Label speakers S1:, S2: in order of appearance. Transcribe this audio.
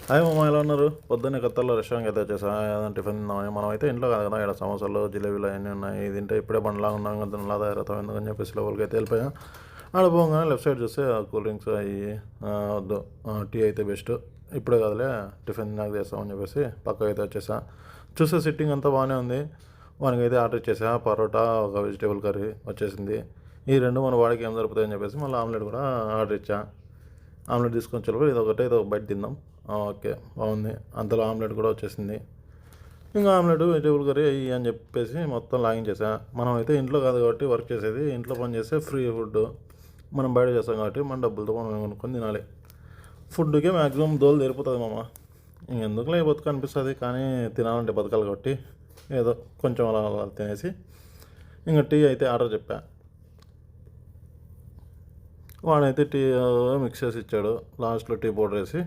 S1: Hi మామ, ఎలా ఉన్నారు? పొద్దున్నే కొత్తలో రెస్టారెంట్కి అయితే వచ్చేసా. ఏదైనా టిఫిన్ తిందామని. మనం అయితే ఇంట్లో కాదు కదా, ఇక్కడ సమోసాలు జిలేబీలు అవన్నీ ఉన్నాయి. ఇది తింటే ఇప్పుడే బండ్లా ఉన్నాం కదా, తినలా తయారవుతాం ఎందుకని చెప్పేసి లోపలికి అయితే వెళ్ళిపోయాం. ఆడ పోగానే లెఫ్ట్ సైడ్ చూస్తే కూల్ డ్రింక్స్ అవి వద్దు, టీ అయితే బెస్ట్. ఇప్పుడే కదలే టిఫిన్ నాకు చేస్తామని చెప్పేసి పక్కకి అయితే వచ్చేసా. చూస్తే సిట్టింగ్ అంతా బాగానే ఉంది. మనకైతే ఆర్డర్ ఇచ్చేసా. పరోటా, ఒక వెజిటేబుల్ కర్రీ వచ్చేసింది. ఈ రెండు మన వాడికి ఏం దొరుకుతాయని చెప్పేసి మళ్ళీ ఆమ్లెట్ కూడా ఆర్డర్ ఇచ్చా. ఆమ్లెట్ తీసుకొని చలో ఇది ఒక బయట తిందాం. ఓకే, బాగుంది. అంతలో ఆమ్లెట్ కూడా వచ్చేసింది. ఇంకా ఆమ్లెట్, వెజిటేబుల్ కర్రీ అయ్యి అని చెప్పేసి మొత్తం లాగించేసా. మనం అయితే ఇంట్లో కాదు కాబట్టి వర్క్ చేసేది, ఇంట్లో పని చేస్తే ఫ్రీ ఫుడ్. మనం బయట చేస్తాం కాబట్టి మన డబ్బులతో మనం కొనుక్కొని తినాలి. ఫుడ్కే మ్యాక్సిమం దోలు తెరిపోతుంది మామ. ఇంకెందుకులే బతుకు అనిపిస్తుంది, కానీ తినాలంటే బతకాలి కాబట్టి ఏదో కొంచెం అలా అలా తినేసి ఇంకా టీ అయితే ఆర్డర్ చెప్పా. వాడైతే టీ మిక్స్ చేసి ఇచ్చాడు. లాస్ట్లో టీ పౌడర్ వేసి